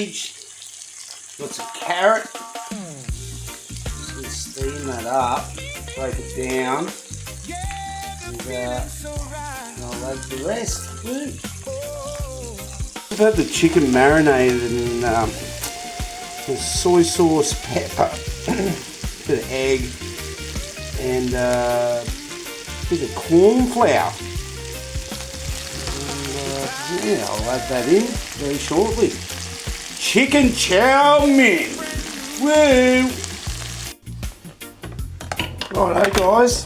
cabbage. Got some carrot. Just gonna steam that up, break it down, and I'll add the rest. Woo. I've had the chicken marinated in soy sauce, pepper, bit of egg, and a bit of corn flour. And, yeah, I'll add that in very shortly. Chicken chow mein. Woo! Righto guys,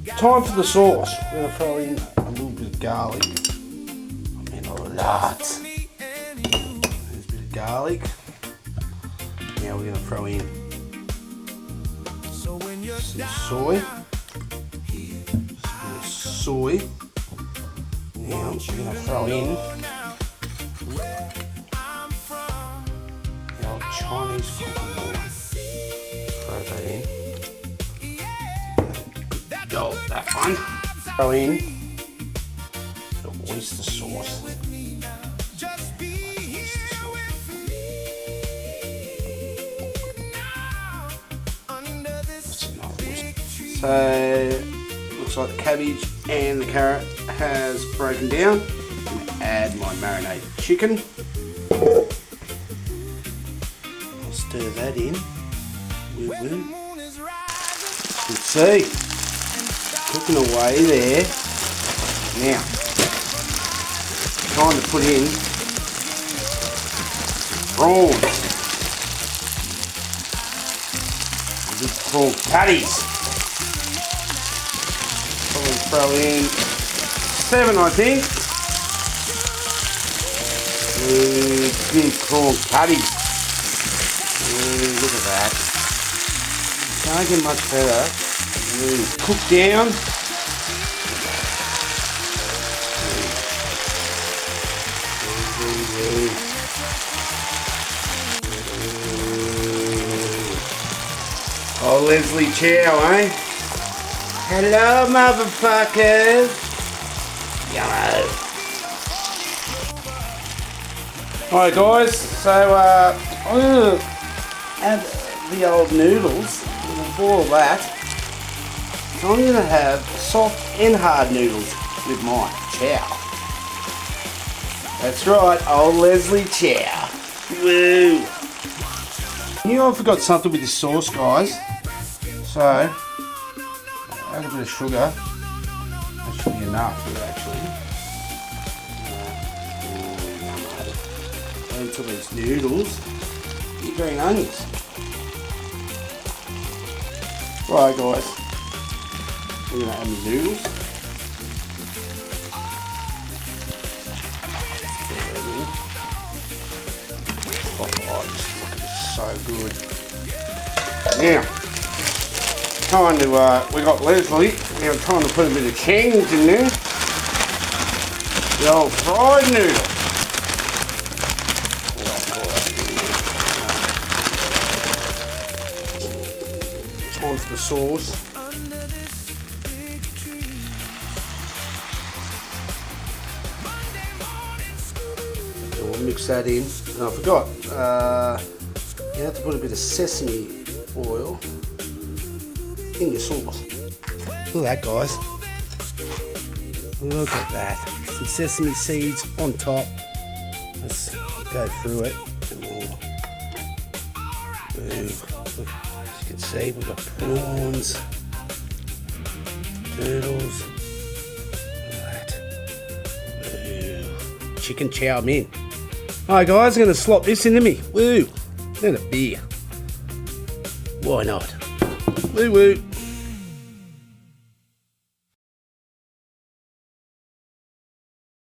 time for the sauce. We're going to throw in a little bit of garlic. I mean a lot. There's a bit of garlic. Now we're going to throw in some soy. Now we're going to throw in the old Chinese cooking oil. Throw that in. Go that one. Throw in the oyster sauce. So looks like the cabbage and the carrot has broken down. I'm going to add my marinated chicken. I'll stir that in. You can see, cooking away there. Now, time to put in prawns. Big prawn patties. Probably throw in 7, I think. Big prawn patties. Look at that. Can't get much better. Cook down. Oh, Leslie Chow, eh? Hello, motherfuckers. Yellow. Alright, guys. So, I'm gonna add the old noodles. We'll boil that. So I'm going to have soft and hard noodles with my chow. That's right, old Leslie Chow. Woo! You know, I forgot something with this sauce, guys. So, add a bit of sugar. That should be enough, actually. Into these noodles. Green onions. Right, guys. We're going to add the noodles. Oh, just look at this, so good. Now, time to, we got Leslie. Now trying to put a bit of change in there. The old fried noodle. Time for the sauce. We'll mix that in. And I forgot, you have to put a bit of sesame oil in your sauce. Look at that, guys. Look at that. Some sesame seeds on top. Let's go through it. And we'll move. As you can see, we've got prawns, turtles. Look at that. Chicken chow mein. Alright guys, I'm going to slop this into me. Woo! And a beer. Why not? Woo woo.